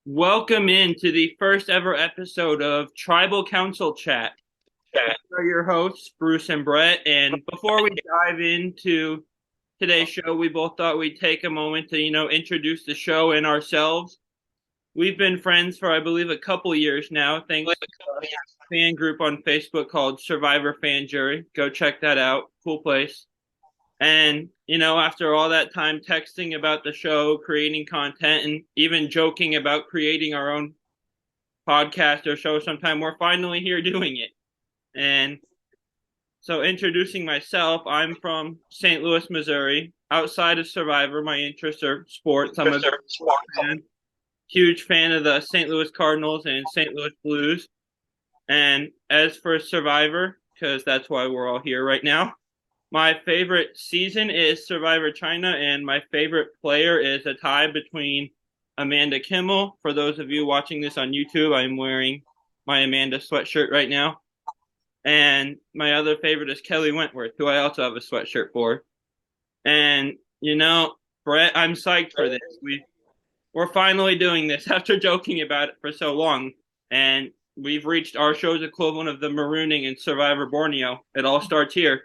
Welcome into the first ever episode of Tribal Council Chat. We are your hosts, Bruce and Brett. And before we dive into today's show, we both thought we'd take a moment to, introduce the show and ourselves. We've been friends for, I believe, a couple years now, thanks to a fan group on Facebook called Survivor Fan Jury. Go check that out. Cool place. And, after all that time texting about the show, creating content, and even joking about creating our own podcast or show sometime, we're finally here doing it. And so, introducing myself, I'm from St. Louis, Missouri. Outside of Survivor, my interests are sports. I'm a huge fan of the St. Louis Cardinals and St. Louis Blues. And as for Survivor, because that's why we're all here right now, my favorite season is Survivor China, and my favorite player is a tie between Amanda Kimmel. For those of you watching this on YouTube, I'm wearing my Amanda sweatshirt right now. And my other favorite is Kelly Wentworth, who I also have a sweatshirt for. And, Brett, I'm psyched for this. We're finally doing this after joking about it for so long. And we've reached our show's equivalent of the marooning in Survivor Borneo. It all starts here.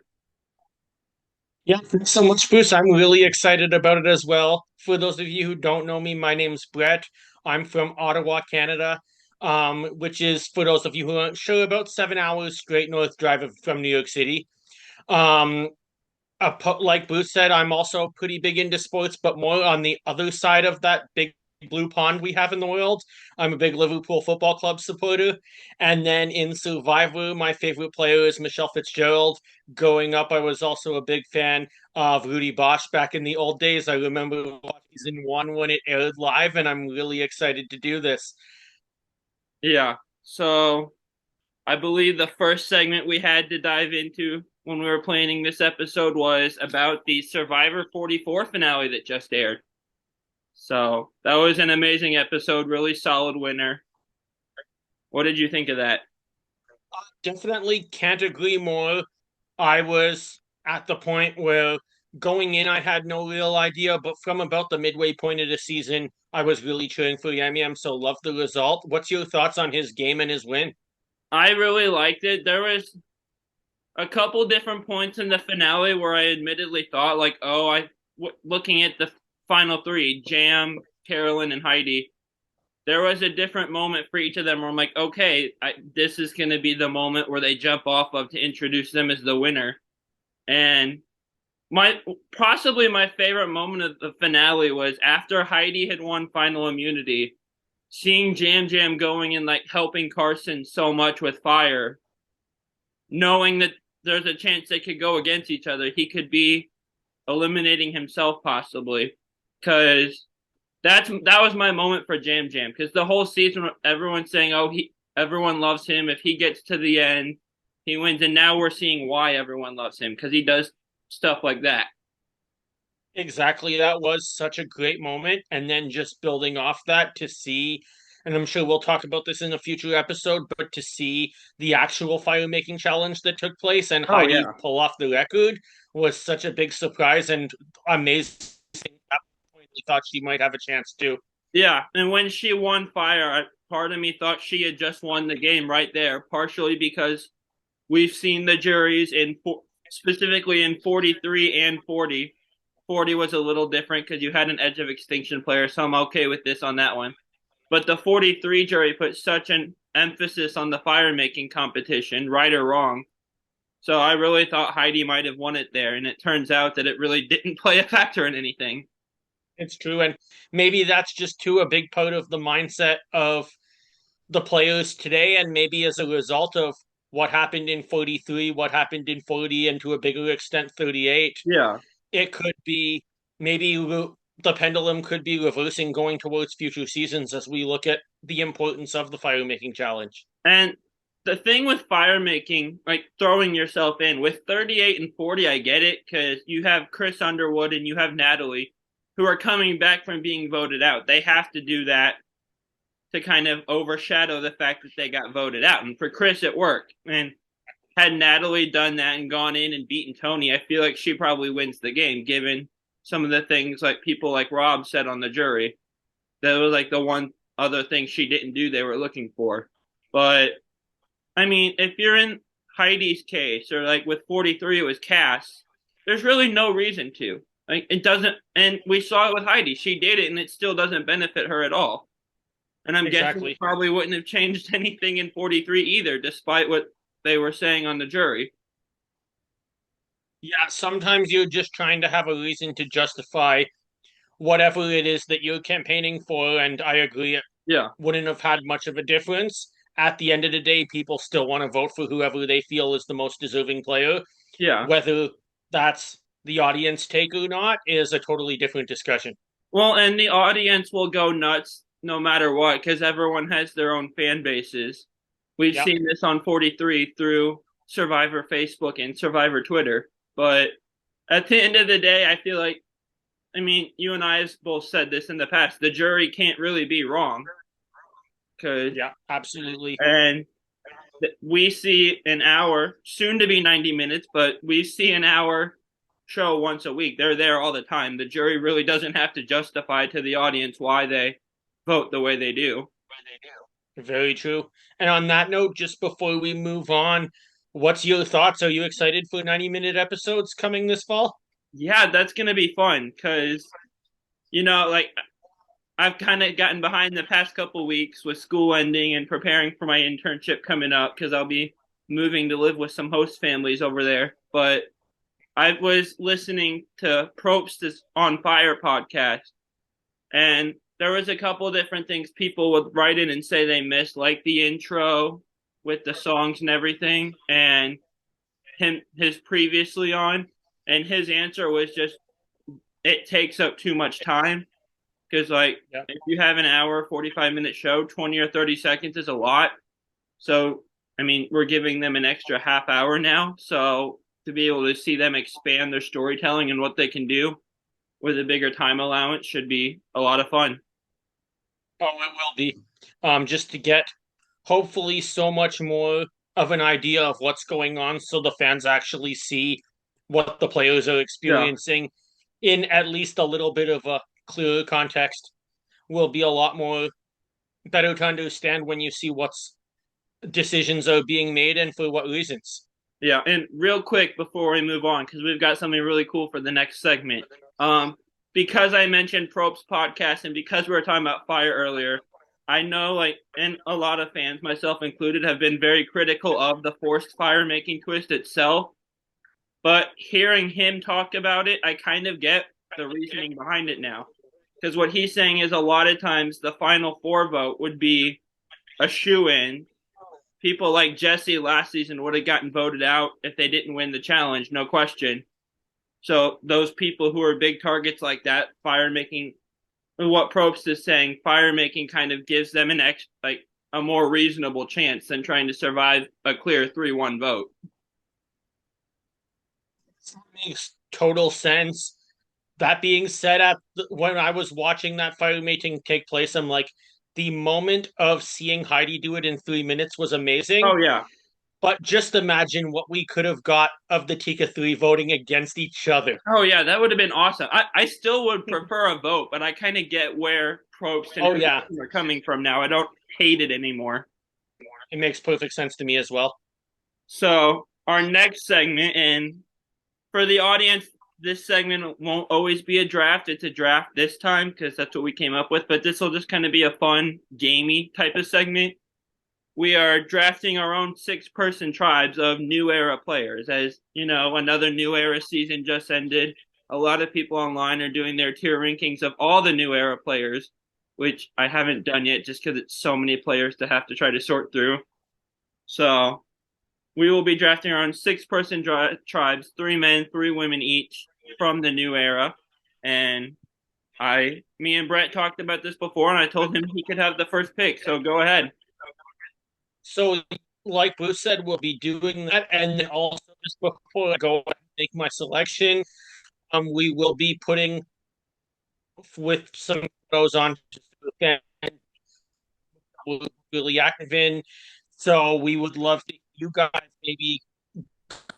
Yeah, thanks so much, Bruce. I'm really excited about it as well. For those of you who don't know me, my name's Brett. I'm from Ottawa, Canada, which is, for those of you who aren't sure, about 7 hours straight north drive from New York City. Um, like Bruce said, I'm also pretty big into sports, but more on the other side of that big blue pond we have in the world. I'm a big Liverpool Football Club supporter. And then in Survivor, my favorite player is Michelle Fitzgerald. Growing up, I was also a big fan of Rudy Bosch back in the old days. I remember season one when it aired live, and I'm really excited to do this. Yeah. So I believe the first segment we had to dive into when we were planning this episode was about the Survivor 44 finale that just aired. So that was an amazing episode, really solid winner. What did you think of that? Definitely can't agree more. I was at the point where going in, I had no real idea, but from about the midway point of the season, I was really cheering for Yam Yam, so love the result. What's your thoughts on his game and his win? I really liked it. There was a couple different points in the finale where I admittedly thought, like, looking at the final three, Jam, Carolyn, and Heidi, there was a different moment for each of them where I'm like, okay, this is going to be the moment where they jump off of to introduce them as the winner. And my possibly my favorite moment of the finale was after Heidi had won final immunity, seeing Jam Jam going and like helping Carson so much with fire, knowing that there's a chance they could go against each other. He could be eliminating himself possibly, because that was my moment for Jam Jam. Because the whole season, everyone's saying, "Oh, everyone loves him. If he gets to the end, he wins." And now we're seeing why everyone loves him, because he does stuff like that. Exactly, that was such a great moment. And then just building off that to see, and I'm sure we'll talk about this in a future episode, but to see the actual fire making challenge that took place and Oh Heidi yeah, pull off the record was such a big surprise and amazing. At that point, we thought she might have a chance too. yeah. And when she won fire, part of me thought she had just won the game right there, partially because we've seen the juries specifically in 43 and 40. 40 was a little different because you had an Edge of Extinction player, so I'm okay with this on that one. But the 43 jury put such an emphasis on the fire making competition, right or wrong. So I really thought Heidi might have won it there, and it turns out that it really didn't play a factor in anything. It's true. And maybe that's just too a big part of the mindset of the players today. And maybe as a result of what happened in 43, what happened in 40, and to a bigger extent, 38, Yeah. it could be maybe the pendulum could be reversing going towards future seasons as we look at the importance of the fire making challenge. And the thing with fire making, like throwing yourself in with 38 and 40, I get it because you have Chris Underwood and you have Natalie who are coming back from being voted out. They have to do that to kind of overshadow the fact that they got voted out. And for Chris, it worked. And had Natalie done that and gone in and beaten Tony, I feel like she probably wins the game, given some of the things like people like Rob said on the jury. That was like the one other things she didn't do they were looking for. But I mean, if you're in Heidi's case, or like with 43, it was Cass, there's really no reason to. Like, it doesn't, and we saw it with Heidi. She did it, and it still doesn't benefit her at all. And I'm guessing Exactly. it probably wouldn't have changed anything in 43 either, despite what they were saying on the jury. Yeah, sometimes you're just trying to have a reason to justify whatever it is that you're campaigning for, and I agree it Yeah, wouldn't have had much of a difference. At the end of the day, people still want to vote for whoever they feel is the most deserving player. yeah. Whether that's the audience take or not is a totally different discussion. Well, and the audience will go nuts no matter what because everyone has their own fan bases. We've Yep. seen this on 43 through Survivor Facebook and Survivor Twitter. But at the end of the day, I feel like, I mean, you and I have both said this in the past. The jury can't really be wrong because, Yeah, absolutely. and we see an hour, soon to be 90 minutes, but we see an hour show once a week. They're there all the time. The jury really doesn't have to justify to the audience why they vote the way they do. Very true. And on that note, just before we move on, what's your thoughts? Are you excited for 90-minute episodes coming this fall? Yeah, that's going to be fun because, like I've kind of gotten behind the past couple weeks with school ending and preparing for my internship coming up because I'll be moving to live with some host families over there. But I was listening to Probst's On Fire podcast, and there was a couple different things people would write in and say they missed, like the intro with the songs and everything, and his previously on, and his answer was just it takes up too much time because like Yep. if you have an hour 45-minute show, 20 or 30 seconds is a lot. So I mean, we're giving them an extra half hour now, so to be able to see them expand their storytelling and what they can do with a bigger time allowance should be a lot of fun. Oh, it will be. Just to get hopefully so much more of an idea of what's going on so the fans actually see what the players are Yeah. experiencing in at least a little bit of a clearer context will be a lot more better to understand when you see what's decisions are being made and for what reasons. Yeah, and real quick before we move on, because we've got something really cool for the next segment. Because I mentioned Probst podcast and because we were talking about fire earlier, I know and a lot of fans, myself included, have been very critical of the forced fire making twist itself. But hearing him talk about it, I kind of get the reasoning behind it now. Because what he's saying is a lot of times the final four vote would be a shoe in. People like Jesse last season would have gotten voted out if they didn't win the challenge, no question. So those people who are big targets like that, fire making, what Probst is saying, fire making kind of gives them a more reasonable chance than trying to survive a clear 3-1 vote. Makes total sense. That being said, when I was watching that fire mating take place, I'm like, the moment of seeing Heidi do it in 3 minutes was amazing. Oh yeah. But just imagine what we could have got of the Tika 3 voting against each other. Oh yeah, that would have been awesome. I still would prefer a vote, but I kind of get where Probst and are coming from now. I don't hate it anymore. It makes perfect sense to me as well. So our next segment, and for the audience, this segment won't always be a draft. It's a draft this time because that's what we came up with. But this will just kind of be a fun, gamey type of segment. We are drafting our own 6-person tribes of new era players. As you know, another new era season just ended. A lot of people online are doing their tier rankings of all the new era players, which I haven't done yet just because it's so many players to have to try to sort through. So we will be drafting our own 6-person tribes, 3 men, 3 women each from the new era. And me and Brett talked about this before, and I told him he could have the first pick. So go ahead. So, like Bruce said, we'll be doing that. And then also, just before I go and make my selection, we will be putting with some photos on really active in. So we would love to you guys maybe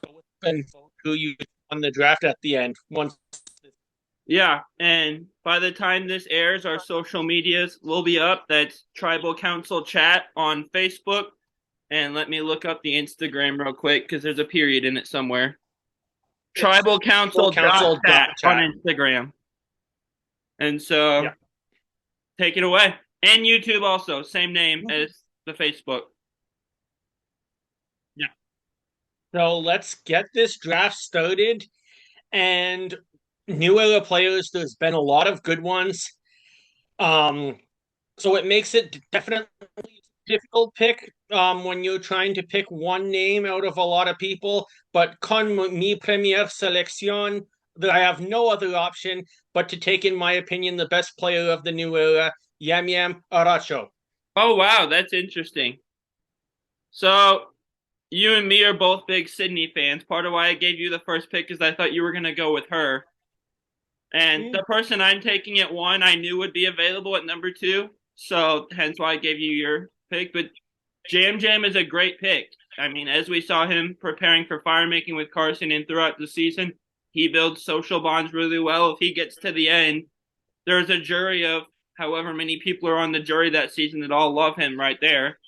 go and vote who you on the draft at the end once Yeah, and by the time this airs, our social medias will be up. That's Tribal Council Chat on Facebook. And let me look up the Instagram real quick because there's a period in it somewhere. It's Tribal Council chat on chat. Instagram. And so Yeah. take it away. And YouTube also, same name as the Facebook. Yeah. So let's get this draft started. And new era players, there's been a lot of good ones. Um, so it makes it definitely a difficult pick when you're trying to pick one name out of a lot of people. But con mi premier selección, that I have no other option but to take, in my opinion, the best player of the new era, Yam Yam Aracho. Oh, wow, that's interesting. So you and me are both big Sydney fans. Part of why I gave you the first pick is I thought you were going to go with her. And the person I'm taking at one, I knew would be available at number two. So hence why I gave you your pick. But Jam Jam is a great pick. I mean, as we saw him preparing for fire making with Carson and throughout the season, he builds social bonds really well. If he gets to the end, there's a jury of however many people are on the jury that season that all love him right there.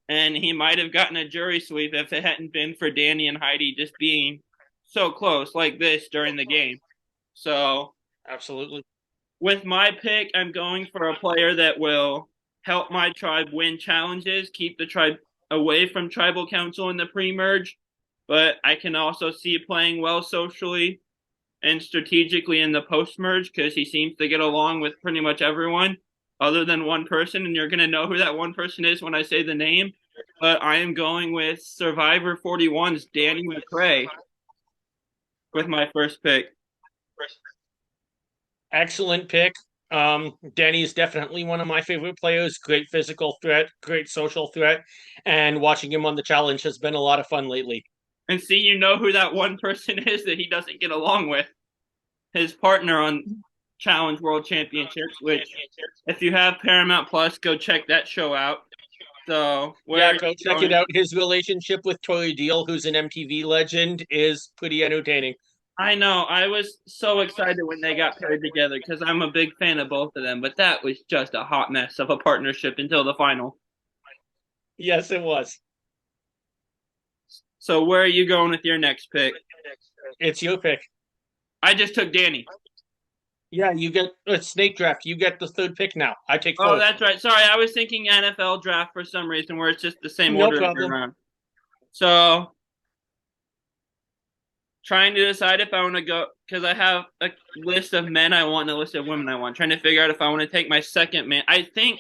And he might have gotten a jury sweep if it hadn't been for Danny and Heidi just being so close like this during the game. So, absolutely. With my pick, I'm going for a player that will help my tribe win challenges, keep the tribe away from tribal council in the pre-merge, but I can also see playing well socially and strategically in the post-merge because he seems to get along with pretty much everyone other than one person, and you're going to know who that one person is when I say the name. But I am going with Survivor 41's Danny McRae with my first pick. Excellent pick. Danny is definitely one of my favorite players. Great physical threat, great social threat, and watching him on the challenge has been a lot of fun lately. And see, you know who that one person is that he doesn't get along with. His partner on Challenge World Championships, which if you have Paramount Plus, go check that show out. So yeah, go check it out. His relationship with Tori Deal, who's an MTV legend, is pretty entertaining. I know. I was so excited when they got paired together because I'm a big fan of both of them, but that was just a hot mess of a partnership until the final. Yes, it was. So where are you going with your next pick? It's your pick. I just took Danny. Yeah, you get a snake draft. You get the third pick now. I take fourth. Oh, that's right. Sorry, I was thinking NFL draft for some reason where it's just the same No order problem. around. So trying to decide if I want to go because I have a list of men I want and a list of women I want. Trying to figure out if I want to take my second man. I think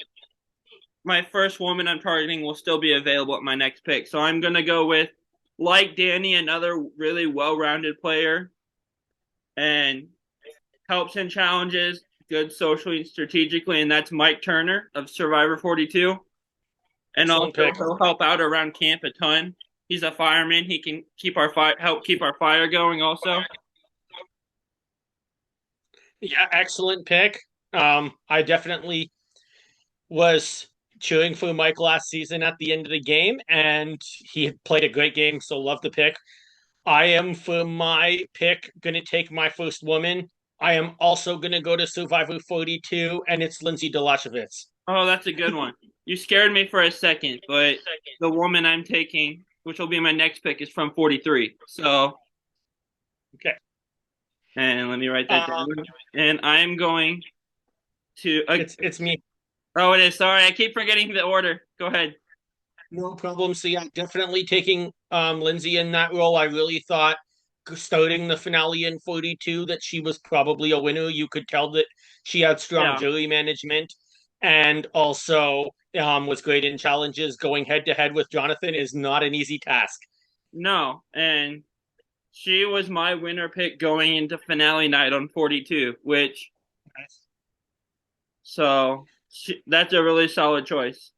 my first woman I'm targeting will still be available at my next pick. So I'm gonna go with, like Danny, another really well-rounded player, and helps in challenges, good socially and strategically, and that's Mike Turner of Survivor 42. And also he'll help out around camp a ton. He's a fireman. He can keep our help keep our fire going also. Yeah, excellent pick. I definitely was cheering for Mike last season at the end of the game, and he played a great game, so love the pick. I am, for my pick, going to take my first woman. I am also going to go to Survivor 42, and it's Lindsay Delashevitz. Oh, that's a good one. You scared me for a second, but the woman I'm taking, which will be my next pick, is from 43. So, okay. And let me write that down. And I'm going to. It's me. Oh, it is. Sorry, I keep forgetting the order. Go ahead. No problem. So yeah, definitely taking Lindsay in that role. I really thought starting the finale in 42 that she was probably a winner. You could tell that she had strong jury management and also was great in challenges. Going head to head with Jonathan is not an easy task. No, and she was my winner pick going into finale night on 42, which that's a really solid choice.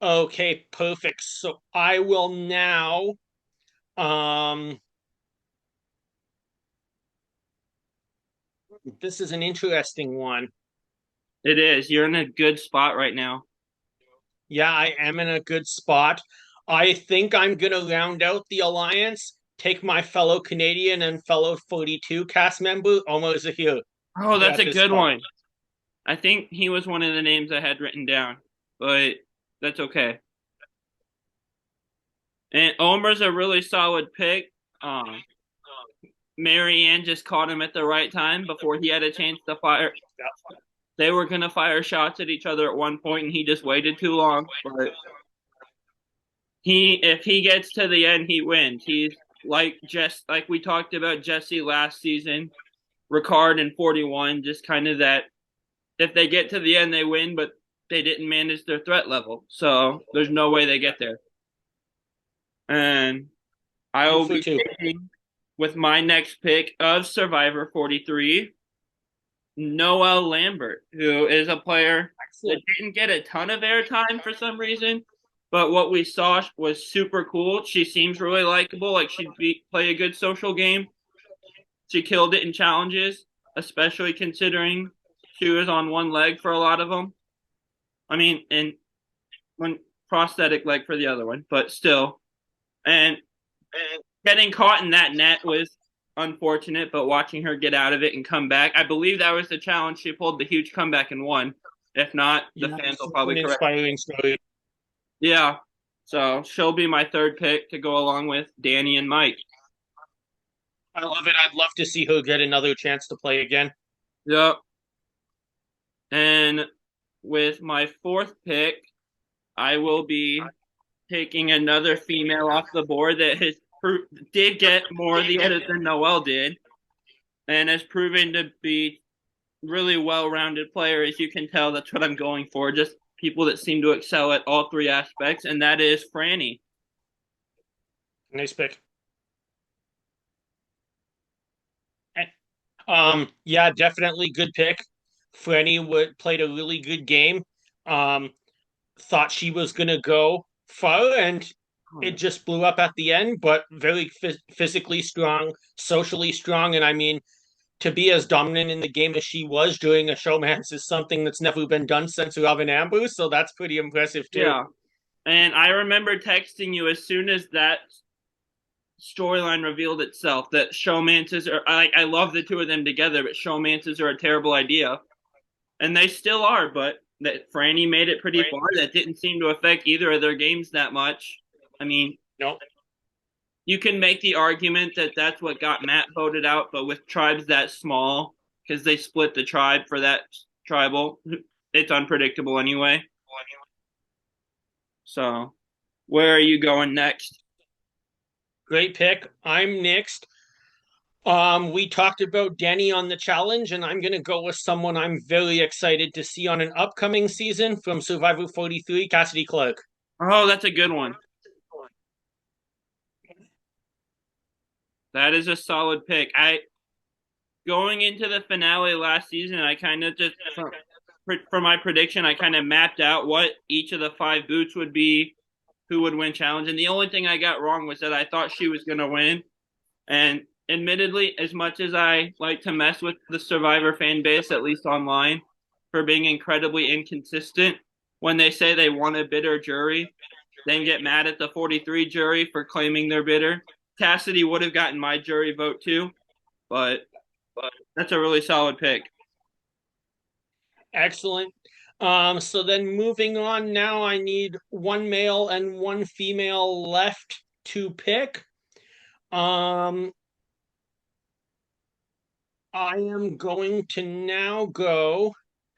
Okay, perfect. So I will now this is an interesting one. It is. You're in a good spot right now. Yeah, I am in a good spot. I think I'm going to round out the alliance take my fellow Canadian and fellow 42 cast member, Omar Zahir, Oh, that's at a this good spot. one. I think he was one of the names I had written down, but that's okay. And Omer's a really solid pick. Um, Marianne just caught him at the right time before he had a chance to fire. They were gonna fire shots at each other at one point, and he just waited too long. But if he gets to the end, he wins. He's like we talked about Jesse last season, Ricard in 41, just kind of that. If they get to the end, they win, but they didn't manage their threat level, so there's no way they get there. And I will be Two. taking with my next pick of Survivor 43, Noelle Lambert, who is a player that didn't get a ton of airtime for some reason, but what we saw was super cool. She seems really likable, like play a good social game. She killed it in challenges, especially considering she was on one leg for a lot of them. I mean, and one prosthetic leg for the other one, but still. And getting caught in that net was unfortunate, but watching her get out of it and come back, I believe that was the challenge. She pulled the huge comeback and won. If not, the fans will probably correct. Inspiring story. Yeah, so she'll be my third pick to go along with Danny and Mike. I love it. I'd love to see her get another chance to play again. Yep. And with my fourth pick, I will be taking another female off the board that did get more of the edit than Noelle did, and has proven to be really well-rounded player. As you can tell, that's what I'm going for. Just people that seem to excel at all three aspects, and that is Frannie. Nice pick. Yeah, definitely good pick. Frannie played a really good game. Thought she was gonna go far, and it just blew up at the end. But very physically strong, socially strong, and I mean, to be as dominant in the game as she was during a showmance is something that's never been done since Love and Amber. So that's pretty impressive too. Yeah, and I remember texting you as soon as that storyline revealed itself that showmances are I love the two of them together, but showmances are a terrible idea, and they still are. But that Frannie made it pretty far. That didn't seem to affect either of their games that much. I mean, no, you can make the argument that that's what got Matt voted out, but with tribes that small, because they split the tribe for that tribal, it's unpredictable anyway. So, where are you going next? Great pick. I'm next. We talked about Danny on the challenge, and I'm gonna go with someone I'm very excited to see on an upcoming season from Survivor 43, Cassidy Clark. Oh, that's a good one. That is a solid pick. Going into the finale last season, I kind of just for my prediction, I kind of mapped out what each of the 5 boots would be, who would win challenge, and the only thing I got wrong was that I thought she was going to win. And admittedly, as much as I like to mess with the Survivor fan base, at least online, for being incredibly inconsistent, when they say they want a bitter jury, then get mad at the 43 jury for claiming they're bitter. Cassidy would have gotten my jury vote too, but that's a really solid pick. Excellent. So then moving on now, I need one male and one female left to pick. I am going to now go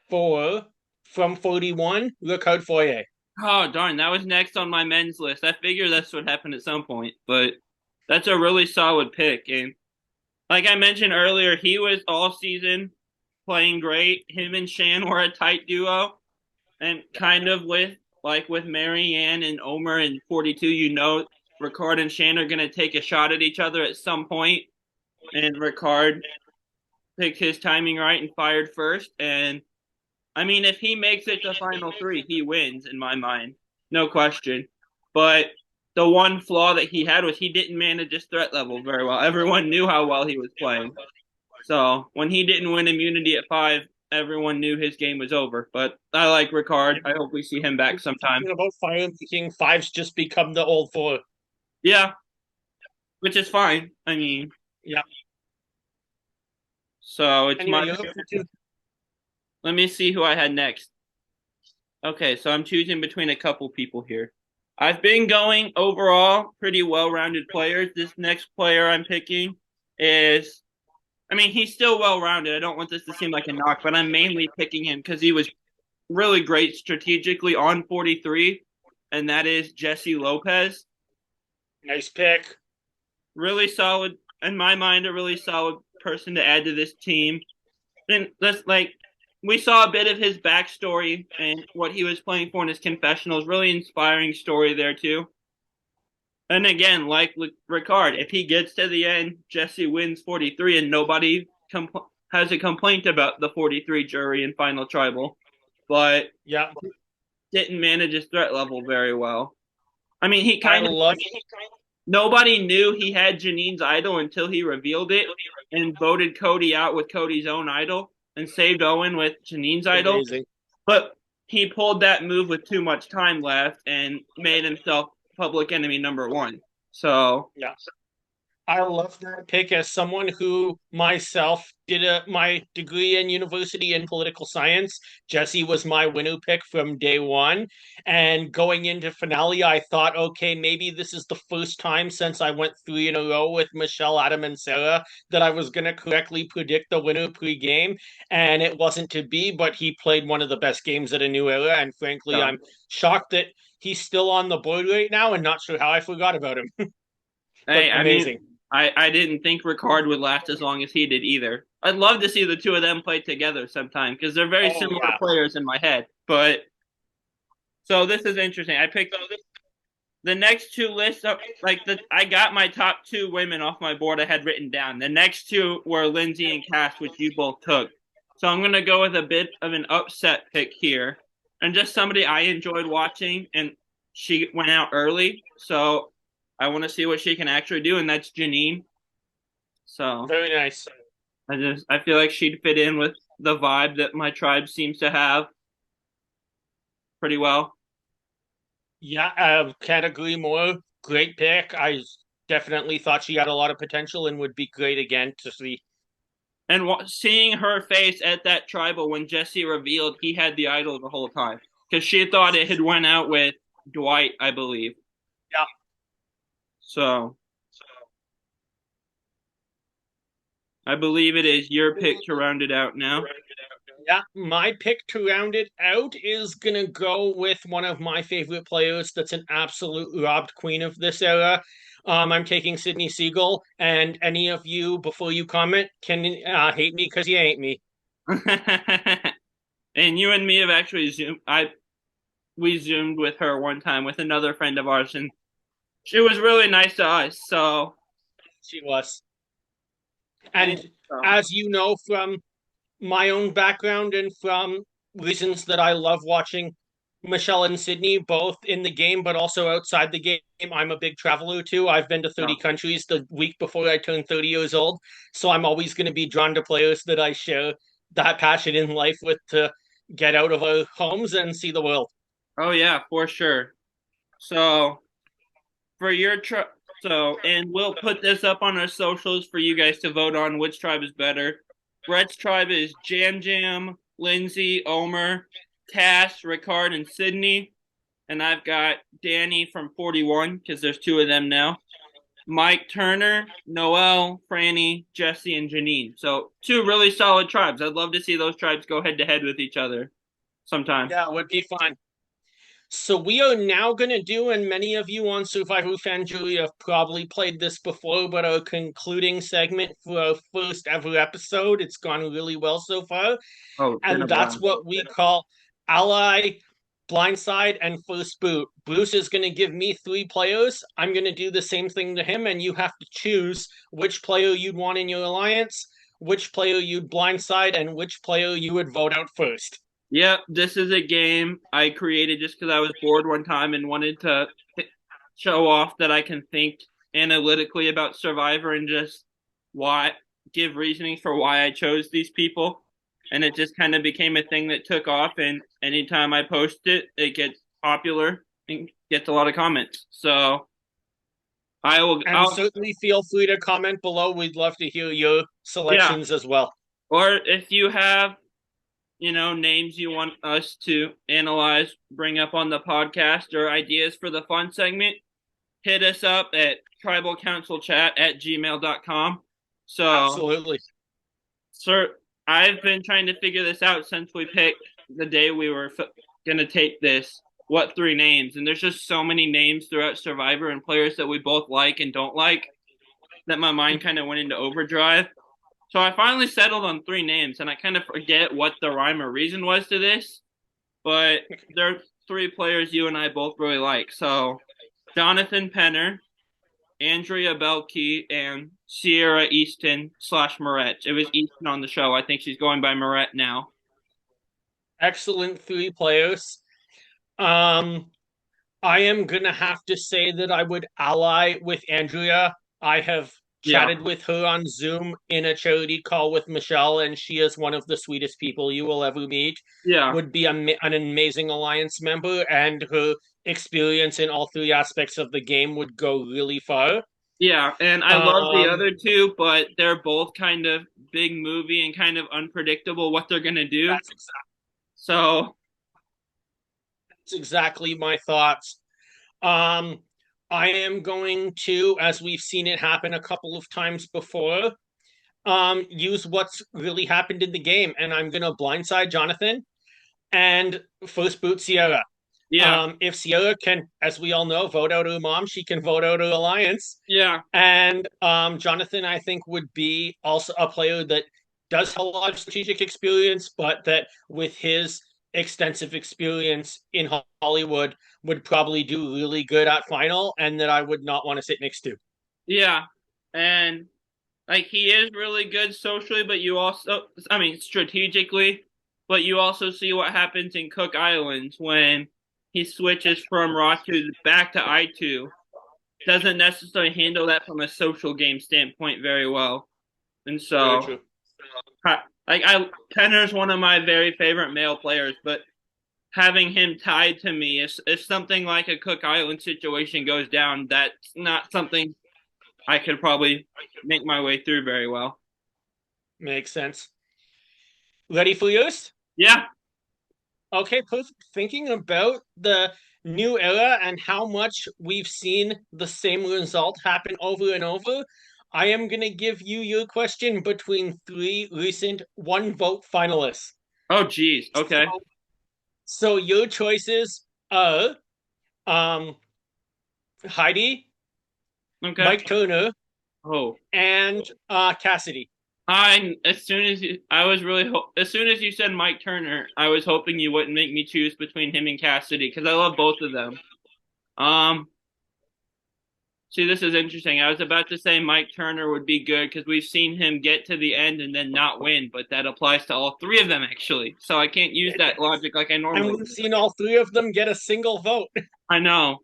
for from 41, Ricard Foyer. Oh, darn. That was next on my men's list. I figured that's what happened at some point, but that's a really solid pick. And like I mentioned earlier, he was all season playing great. Him and Shan were a tight duo. And kind of with Marianne and Omer and 42, Ricard and Shan are going to take a shot at each other at some point. And Ricard picked his timing right and fired first. And I mean, if he makes it to final 3, he wins in my mind. No question. But the one flaw that he had was he didn't manage his threat level very well. Everyone knew how well he was playing. So when he didn't win immunity at 5, everyone knew his game was over. But I like Ricard. I hope we see him back sometime. About fire making 5's just become the old 4. Yeah. which is fine. I mean, Yeah. so it's Anyway, my. you're up for two. Let me see who I had next. Okay, so I'm choosing between a couple people here. I've been going overall pretty well-rounded players. This next player I'm picking is, I mean, he's still well-rounded. I don't want this to seem like a knock, but I'm mainly picking him because he was really great strategically on 43, and that is Jesse Lopez. Nice pick. Really solid, in my mind, a really solid person to add to this team. And that's like we saw a bit of his backstory and what he was playing for in his confessionals. Really inspiring story there too. And again, like Ricard, if he gets to the end, Jesse wins 43, and nobody has a complaint about the 43 jury in Final Tribal, but Yeah. didn't manage his threat level very well. I mean, he I kind of love nobody knew he had Janine's idol until he revealed it and voted Cody out with Cody's own idol and saved Owen with Janine's idol. amazing. But he pulled that move with too much time left and made himself public enemy number one. So Yeah. I love that pick as someone who myself did my degree in university in political science. Jesse was my winner pick from day one. And going into finale, I thought, okay, maybe this is the first time since I went three in a row with Michelle, Adam, and Sarah that I was going to correctly predict the winner pre-game. And it wasn't to be, but he played one of the best games at a new era. And frankly, yeah. I'm shocked that he's still on the board right now and not sure how I forgot about him. But Hey, I mean, amazing. I didn't think Ricard would last as long as he did either. I'd love to see the two of them play together sometime because they're very Oh, similar yeah. players in my head. But so this is interesting. I picked the next two lists up I got my top two women off my board I had written down. The next two were Lindsay and Cass, which you both took. So I'm gonna go with a bit of an upset pick here. And just somebody I enjoyed watching and she went out early. So I want to see what she can actually do, and that's Janine. So Very nice. I feel like she'd fit in with the vibe that my tribe seems to have pretty well. Yeah, can't agree more. Great pick. I definitely thought she had a lot of potential and would be great again to see. And seeing her face at that tribal when Jesse revealed he had the idol the whole time, because she thought it had went out with Dwight, I believe. Yeah. So I believe it is your pick to round it out now. Yeah, my pick to round it out is gonna go with one of my favorite players that's an absolute robbed queen of this era. I'm taking Sydney Siegel, and any of you, before you comment, can hate me because you hate me. And you and me have actually we zoomed with her one time with another friend of ours, and she was really nice to us. So She was. And as you know from my own background and from reasons that I love watching Michelle and Sydney, both in the game but also outside the game. I'm a big traveler too. I've been to 30 countries the week before I turned 30 years old. So I'm always going to be drawn to players that I share that passion in life with to get out of our homes and see the world. oh yeah, for sure. So for your and we'll put this up on our socials for you guys to vote on which tribe is better. Brett's tribe is Jam Jam, Lindsay, Omer, Cass, Ricard, and Sydney. And I've got Danny from 41 because there's two of them now. Mike Turner, Noel, Franny, Jesse, and Janine. So two really solid tribes. I'd love to see those tribes go head to head with each other sometime. Yeah, it would be fun. So we are now going to do, and many of you on Survivor Fan Jury have probably played this before, but our concluding segment for our first ever episode. It's gone really well so far. Oh, And that's what we call ally, blindside, and first boot. Bruce is going to give me three players. I'm going to do the same thing to him, and you have to choose which player you'd want in your alliance, which player you'd blindside, and which player you would vote out first. Yep, this is a game I created just because I was bored one time and wanted to show off that I can think analytically about Survivor and just give reasoning for why I chose these people. And it just kind of became a thing that took off. And anytime I post it, it gets popular and gets a lot of comments. So I will. And certainly feel free to comment below. We'd love to hear your selections as well. Or if you have, names you want us to analyze, bring up on the podcast, or ideas for the fun segment, hit us up at tribalcouncilchat@gmail.com. So, Absolutely. sir, I've been trying to figure this out since we picked the day we were going to take this. What 3 names? And there's just so many names throughout Survivor and players that we both like and don't like that my mind kind of went into overdrive. So I finally settled on 3 names, and I kind of forget what the rhyme or reason was to this, but there are 3 players you and I both really like. So Jonathan Penner, Andrea Belkey, and Sierra Easton / Moret. It was Easton on the show. I think she's going by Moret now. Excellent 3 players. I am gonna have to say that I would ally with Andrea. I have chatted with her on Zoom in a charity call with Michelle, and she is one of the sweetest people you will ever meet. Yeah. Would be an amazing alliance member, and her experience in all 3 aspects of the game would go really far. Yeah, and I love the other 2, but they're both kind of big movie and kind of unpredictable what they're gonna do. So that's exactly my thoughts. I am going to, as we've seen it happen a couple of times before, use what's really happened in the game, and I'm gonna blindside Jonathan and first boot Sierra. Yeah. If Sierra can, as we all know, vote out her mom, she can vote out her alliance. Yeah. And Jonathan, I think, would be also a player that does have a lot of strategic experience, but that with his extensive experience in Hollywood would probably do really good at final, and that I would not want to sit next to. Yeah. And like he is really good socially, but you also, strategically, but you also see what happens in Cook Islands when he switches from Ratu back to I2. Doesn't necessarily handle that from a social game standpoint very well. And so, Penner's one of my very favorite male players, but having him tied to me, if something like a Cook Island situation goes down, that's not something I could probably make my way through very well. Makes sense. Ready for yours? Yeah. Okay, thinking about the new era and how much we've seen the same result happen over and over, I am going to give you your question between 3 recent 1-vote finalists. Oh, geez. Okay. So your choices are Heidi, okay, Mike Turner, and Cassidy. As soon as you said Mike Turner, I was hoping you wouldn't make me choose between him and Cassidy because I love both of them. See, this is interesting. I was about to say Mike Turner would be good because we've seen him get to the end and then not win, but that applies to all 3 of them actually. So I can't use that logic like I normally. And we've seen all 3 of them get a single vote. I know,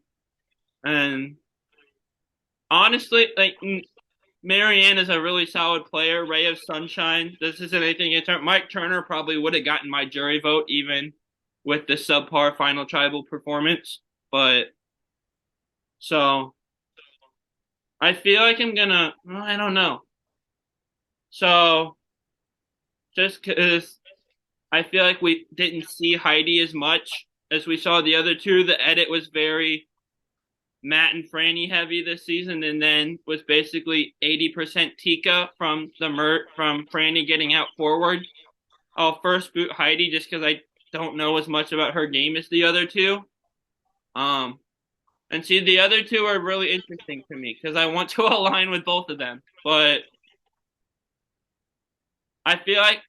and honestly, like. Marianne is a really solid player. Ray of Sunshine. This isn't anything. Mike Turner probably would have gotten my jury vote even with the subpar final tribal performance. But so I feel like I'm gonna. I don't know. So just because I feel like we didn't see Heidi as much as we saw the other 2, the edit was very Matt and Franny heavy this season, and then was basically 80% Tika from Franny getting out forward. I'll first boot Heidi just because I don't know as much about her game as the other 2. And see, the other 2 are really interesting to me because I want to align with both of them. But I feel like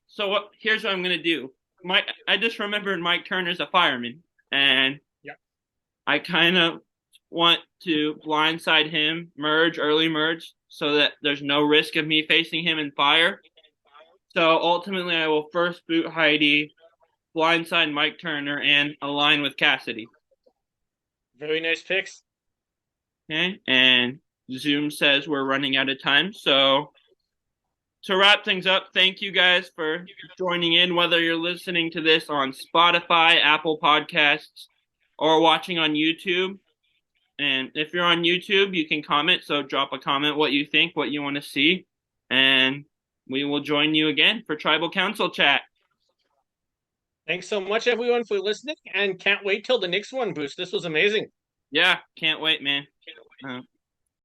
here's what I'm gonna do. I just remembered Mike Turner's a fireman, and I kind of want to blindside him, early merge, so that there's no risk of me facing him in fire. So ultimately, I will first boot Heidi, blindside Mike Turner, and align with Cassidy. Very nice picks. Okay, and Zoom says we're running out of time. So to wrap things up, thank you guys for joining in, whether you're listening to this on Spotify, Apple Podcasts, or watching on YouTube. And if you're on YouTube, you can comment. So drop a comment what you think, what you want to see, and we will join you again for Tribal Council Chat. Thanks so much, everyone, for listening, and can't wait till the next one, Bruce. This was amazing. Yeah, can't wait, man.